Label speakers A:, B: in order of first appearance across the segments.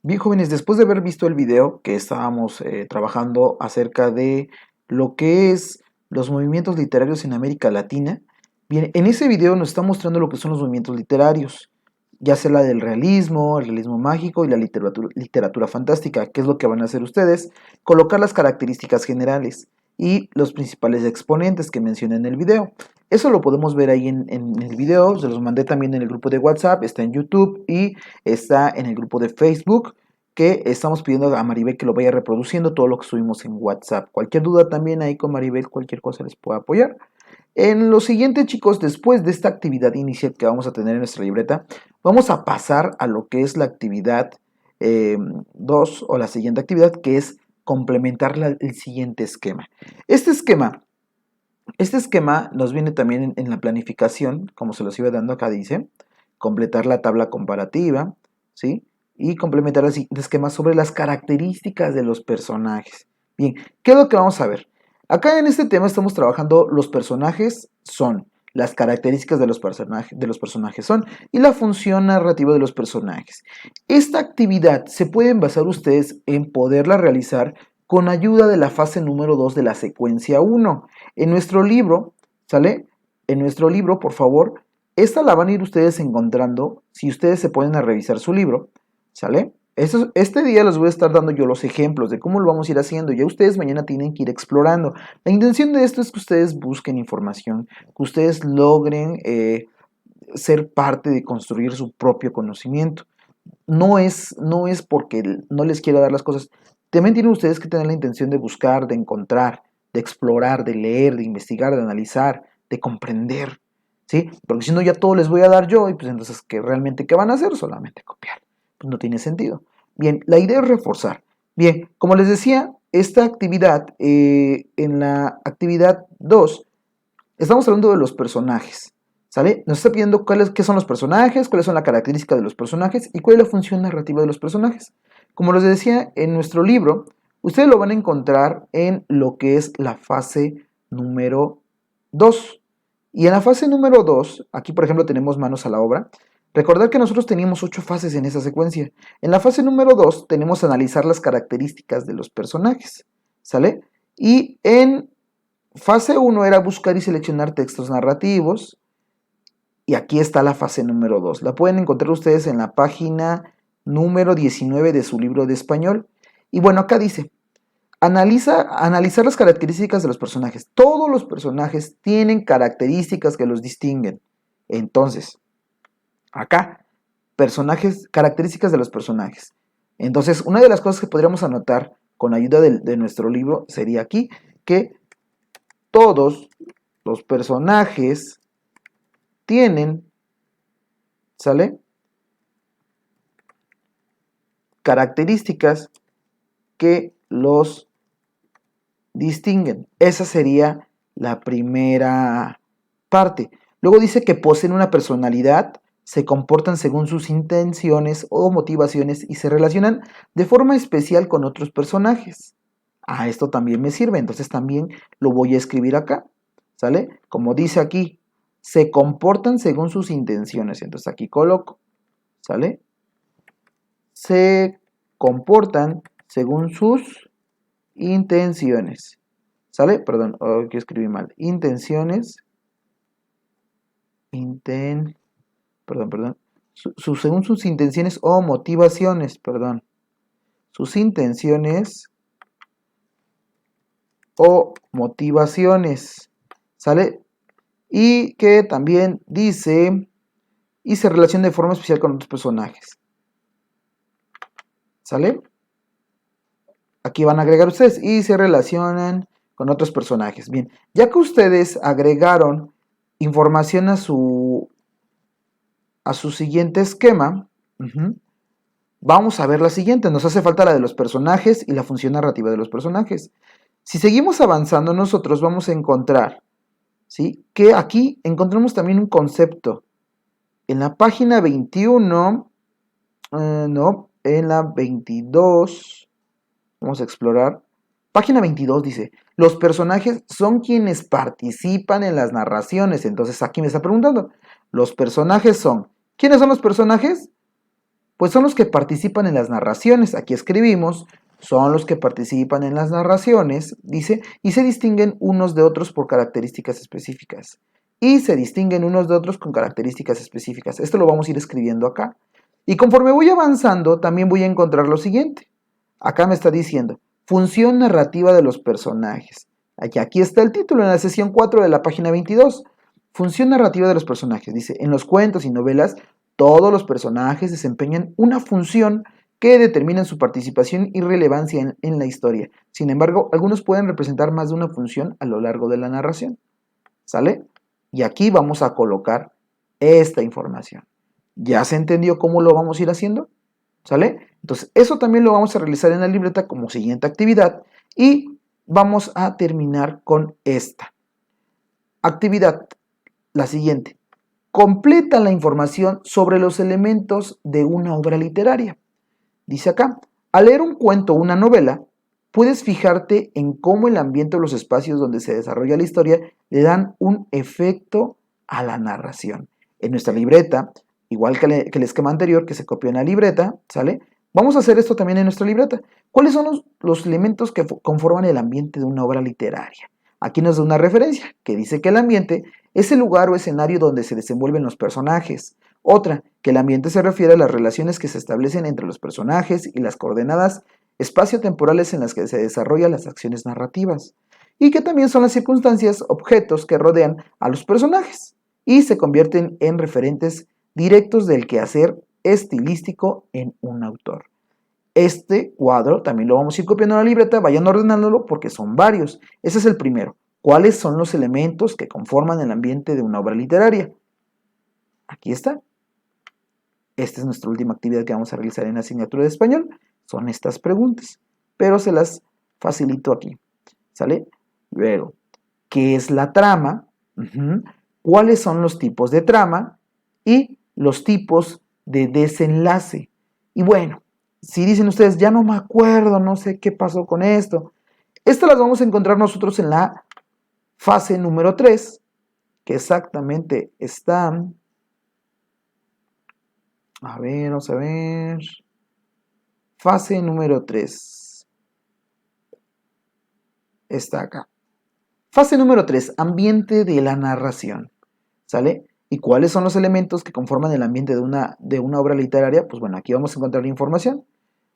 A: Bien, jóvenes, después de haber visto el video que estábamos trabajando acerca de lo que es los movimientos literarios en América Latina, bien, en ese video nos está mostrando lo que son los movimientos literarios, ya sea la del realismo, el realismo mágico y la literatura fantástica, que es lo que van a hacer ustedes, colocar las características generales y los principales exponentes que mencioné en el video. Eso lo podemos ver ahí en el video, se los mandé también en el grupo de WhatsApp, está en YouTube y está en el grupo de Facebook, que estamos pidiendo a Maribel que lo vaya reproduciendo todo lo que subimos en WhatsApp. Cualquier duda también ahí con Maribel, cualquier cosa les pueda apoyar. En lo siguiente, chicos, después de esta actividad inicial que vamos a tener en nuestra libreta, vamos a pasar a lo que es la actividad 2 o la siguiente actividad, que es complementar el siguiente esquema. Este esquema nos viene también en la planificación, como se los iba dando acá, dice, completar la tabla comparativa, ¿sí? Y complementar el siguiente esquema sobre las características de los personajes. Bien, ¿qué es lo que vamos a ver? Acá en este tema estamos trabajando los personajes son, las características de los personajes son y la función narrativa de los personajes. Esta actividad se pueden basar ustedes en poderla realizar con ayuda de la fase número 2 de la secuencia 1. En nuestro libro, ¿sale? En nuestro libro, por favor, esta la van a ir ustedes encontrando si ustedes se ponen a revisar su libro, ¿sale? Este día les voy a estar dando yo los ejemplos de cómo lo vamos a ir haciendo. Ya ustedes mañana tienen que ir explorando. La intención de esto es que ustedes busquen información, que ustedes logren ser parte de construir su propio conocimiento. No es porque no les quiera dar las cosas. También tienen ustedes que tener la intención de buscar, de encontrar, de explorar, de leer, de investigar, de analizar, de comprender, ¿sí? Porque si no ya todo les voy a dar yo y pues entonces ¿qué realmente qué van a hacer? Solamente copiar. Pues no tiene sentido. Bien, la idea es reforzar. Bien, como les decía, esta actividad, en la actividad 2, estamos hablando de los personajes, ¿sale? Nos está pidiendo qué son los personajes, cuáles son las características de los personajes y cuál es la función narrativa de los personajes. Como les decía, en nuestro libro, ustedes lo van a encontrar en lo que es la fase número 2. Y en la fase número 2, aquí por ejemplo tenemos manos a la obra. Recordar que nosotros teníamos 8 fases en esa secuencia. En la fase número 2 tenemos analizar las características de los personajes, ¿sale? Y en fase 1 era buscar y seleccionar textos narrativos. Y aquí está la fase número 2. La pueden encontrar ustedes en la página número 19 de su libro de español. Y bueno, acá dice, analizar las características de los personajes. Todos los personajes tienen características que los distinguen. Entonces, acá, características de los personajes. Entonces, una de las cosas que podríamos anotar con ayuda de nuestro libro sería aquí que todos los personajes tienen, ¿sale? Características que los distinguen. Esa sería la primera parte. Luego dice que poseen una personalidad, se comportan según sus intenciones o motivaciones y se relacionan de forma especial con otros personajes. Ah, esto también me sirve, entonces también lo voy a escribir acá, ¿sale? Como dice aquí, se comportan según sus intenciones, entonces aquí coloco, ¿sale? Se comportan según sus intenciones, ¿sale? Perdón, aquí escribí mal, intenciones, perdón, según sus intenciones o motivaciones, perdón, sus intenciones o motivaciones, ¿sale? Y que también dice, y se relaciona de forma especial con otros personajes, ¿sale? Aquí van a agregar ustedes, y se relacionan con otros personajes. Bien, ya que ustedes agregaron información a su siguiente esquema, vamos a ver la siguiente. Nos hace falta la de los personajes y la función narrativa de los personajes. Si seguimos avanzando, nosotros vamos a encontrar, ¿sí?, que aquí encontramos también un concepto. En la página 21, no, en la 22, vamos a explorar. Página 22 dice, los personajes son quienes participan en las narraciones. Entonces aquí me está preguntando, los personajes son, ¿quiénes son los personajes? Pues son los que participan en las narraciones. Aquí escribimos, son los que participan en las narraciones, dice, y se distinguen unos de otros por características específicas. Y se distinguen unos de otros con características específicas. Esto lo vamos a ir escribiendo acá. Y conforme voy avanzando, también voy a encontrar lo siguiente. Acá me está diciendo, función narrativa de los personajes. Aquí está el título en la sesión 4 de la página 22. Función narrativa de los personajes. Dice, en los cuentos y novelas, todos los personajes desempeñan una función que determina su participación y relevancia en la historia. Sin embargo, algunos pueden representar más de una función a lo largo de la narración. ¿Sale? Y aquí vamos a colocar esta información. ¿Ya se entendió cómo lo vamos a ir haciendo? ¿Sale? Entonces, eso también lo vamos a realizar en la libreta como siguiente actividad y vamos a terminar con esta actividad, la siguiente. Completa la información sobre los elementos de una obra literaria. Dice acá, al leer un cuento o una novela, puedes fijarte en cómo el ambiente o los espacios donde se desarrolla la historia le dan un efecto a la narración. En nuestra libreta, igual que el esquema anterior que se copió en la libreta, ¿sale? Vamos a hacer esto también en nuestra libreta. ¿Cuáles son los elementos que conforman el ambiente de una obra literaria? Aquí nos da una referencia que dice que el ambiente es el lugar o escenario donde se desenvuelven los personajes. Otra, que el ambiente se refiere a las relaciones que se establecen entre los personajes y las coordenadas espacio-temporales en las que se desarrollan las acciones narrativas. Y que también son las circunstancias, objetos que rodean a los personajes y se convierten en referentes directos del quehacer estilístico en un autor. Este cuadro también lo vamos a ir copiando en la libreta, vayan ordenándolo porque son varios. Ese es el primero. ¿Cuáles son los elementos que conforman el ambiente de una obra literaria? Aquí está. Esta es nuestra última actividad que vamos a realizar en la asignatura de español. Son estas preguntas, pero se las facilito aquí. ¿Sale? Luego, ¿qué es la trama? ¿Cuáles son los tipos de trama? Y los tipos de desenlace. Y bueno, si dicen ustedes, ya no me acuerdo, no sé qué pasó con esto. Estas las vamos a encontrar nosotros en la fase número 3, que exactamente están... A ver, vamos a ver. Fase número 3. Está acá. Fase número 3, ambiente de la narración. ¿Sale? ¿Y cuáles son los elementos que conforman el ambiente de una obra literaria? Pues bueno, aquí vamos a encontrar la información.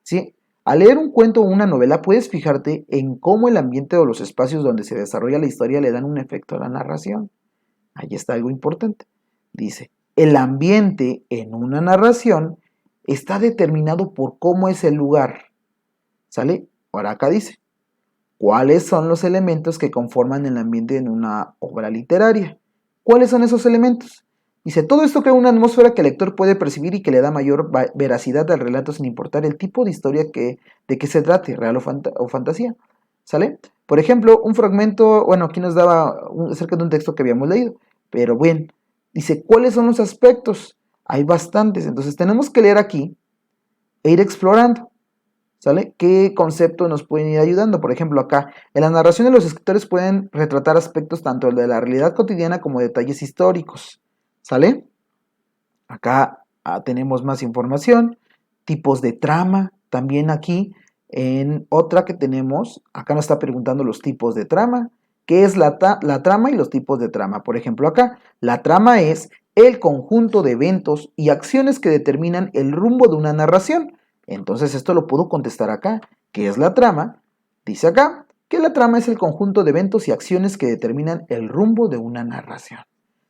A: ¿Sí? Al leer un cuento o una novela puedes fijarte en cómo el ambiente o los espacios donde se desarrolla la historia le dan un efecto a la narración. Ahí está algo importante. Dice, el ambiente en una narración está determinado por cómo es el lugar. ¿Sale? Ahora acá dice, ¿cuáles son los elementos que conforman el ambiente en una obra literaria? ¿Cuáles son esos elementos? Dice, todo esto crea una atmósfera que el lector puede percibir y que le da mayor veracidad al relato sin importar el tipo de historia de que se trate, real o fantasía. ¿Sale? Por ejemplo, un fragmento, bueno, aquí nos daba acerca de un texto que habíamos leído, pero bueno, dice, ¿cuáles son los aspectos? Hay bastantes, entonces tenemos que leer aquí e ir explorando. ¿Sale? ¿Qué conceptos nos pueden ir ayudando? Por ejemplo, acá, en la narración de los escritores pueden retratar aspectos tanto de la realidad cotidiana como detalles históricos. ¿Sale? Acá tenemos más información, tipos de trama, también aquí en otra que tenemos, acá nos está preguntando los tipos de trama. ¿Qué es la trama y los tipos de trama? Por ejemplo, acá, la trama es el conjunto de eventos y acciones que determinan el rumbo de una narración. Entonces esto lo puedo contestar acá. ¿Qué es la trama? Dice acá que la trama es el conjunto de eventos y acciones que determinan el rumbo de una narración.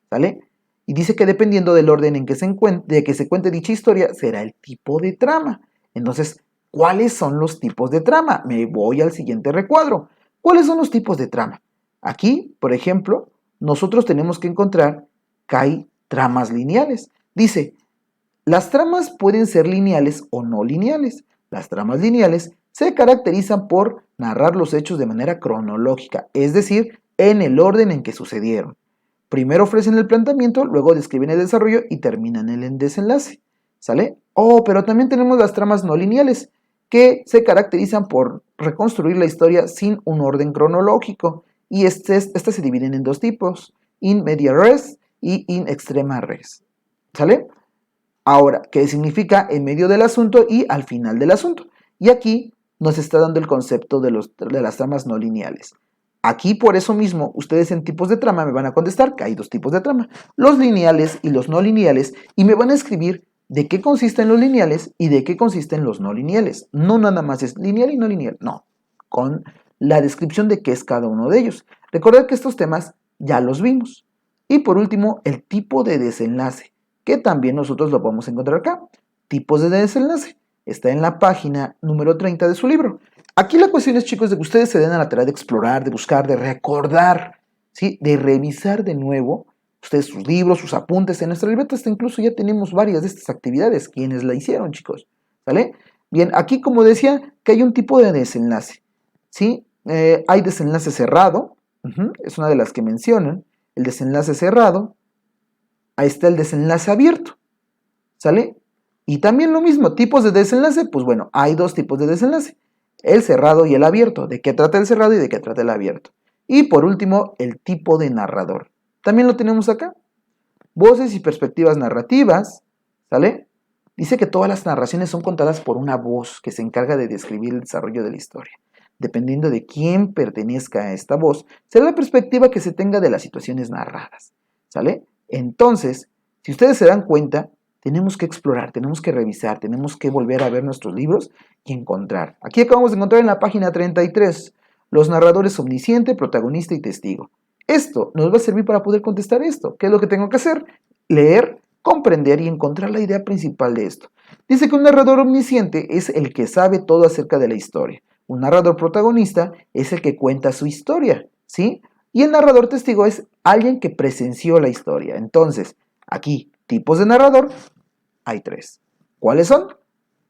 A: ¿Sale? Y dice que dependiendo del orden en que se cuente dicha historia, será el tipo de trama. Entonces, ¿cuáles son los tipos de trama? Me voy al siguiente recuadro. ¿Cuáles son los tipos de trama? Aquí, por ejemplo, nosotros tenemos que encontrar que hay tramas lineales. Dice, las tramas pueden ser lineales o no lineales. Las tramas lineales se caracterizan por narrar los hechos de manera cronológica, es decir, en el orden en que sucedieron. Primero ofrecen el planteamiento, luego describen el desarrollo y terminan el desenlace. ¿Sale? Pero también tenemos las tramas no lineales, que se caracterizan por reconstruir la historia sin un orden cronológico. Y estas se dividen en dos tipos, in media res y in extrema res. ¿Sale? Ahora, ¿qué significa en medio del asunto y al final del asunto? Y aquí nos está dando el concepto de las tramas no lineales. Aquí, por eso mismo, ustedes en tipos de trama me van a contestar que hay dos tipos de trama, los lineales y los no lineales, y me van a escribir de qué consisten los lineales y de qué consisten los no lineales. No nada más es lineal y no lineal, no, con la descripción de qué es cada uno de ellos. Recordad que estos temas ya los vimos. Y por último, el tipo de desenlace, que también nosotros lo podemos encontrar acá. Tipos de desenlace. Está en la página número 30 de su libro. Aquí la cuestión es, chicos, de que ustedes se den a la tarea de explorar, de buscar, de recordar, ¿sí? De revisar de nuevo ustedes sus libros, sus apuntes. En nuestra libreta hasta incluso ya tenemos varias de estas actividades. Quienes la hicieron, chicos. ¿Vale? Bien, aquí como decía, que hay un tipo de desenlace. ¿Sí? Hay desenlace cerrado. Es una de las que mencionan. El desenlace cerrado. Ahí está el desenlace abierto. ¿Sale? Y también lo mismo, tipos de desenlace, pues bueno, hay dos tipos de desenlace, el cerrado y el abierto. ¿De qué trata el cerrado y de qué trata el abierto? Y por último, el tipo de narrador. También lo tenemos acá. Voces y perspectivas narrativas, ¿sale? Dice que todas las narraciones son contadas por una voz que se encarga de describir el desarrollo de la historia. Dependiendo de quién pertenezca a esta voz, será la perspectiva que se tenga de las situaciones narradas, ¿sale? Entonces, si ustedes se dan cuenta, tenemos que explorar, tenemos que revisar, tenemos que volver a ver nuestros libros y encontrar. Aquí acabamos de encontrar en la página 33, los narradores omnisciente, protagonista y testigo. Esto nos va a servir para poder contestar esto. ¿Qué es lo que tengo que hacer? Leer, comprender y encontrar la idea principal de esto. Dice que un narrador omnisciente es el que sabe todo acerca de la historia. Un narrador protagonista es el que cuenta su historia, ¿sí? Y el narrador testigo es alguien que presenció la historia. Entonces, aquí, tipos de narrador, hay tres. ¿Cuáles son?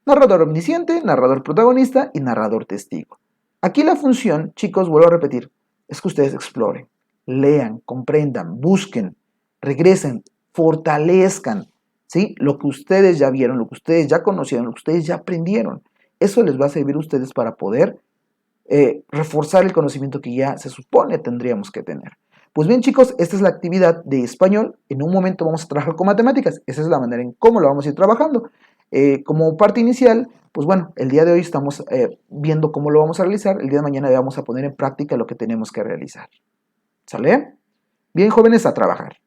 A: Narrador omnisciente, narrador protagonista y narrador testigo. Aquí la función, chicos, vuelvo a repetir, es que ustedes exploren, lean, comprendan, busquen, regresen, fortalezcan, ¿sí? Lo que ustedes ya vieron, lo que ustedes ya conocieron, lo que ustedes ya aprendieron. Eso les va a servir a ustedes para poder reforzar el conocimiento que ya se supone tendríamos que tener. Pues bien, chicos, esta es la actividad de español. En un momento vamos a trabajar con matemáticas. Esa es la manera en cómo lo vamos a ir trabajando. Como parte inicial, pues bueno, el día de hoy estamos viendo cómo lo vamos a realizar. El día de mañana vamos a poner en práctica lo que tenemos que realizar. ¿Sale? Bien, jóvenes, a trabajar.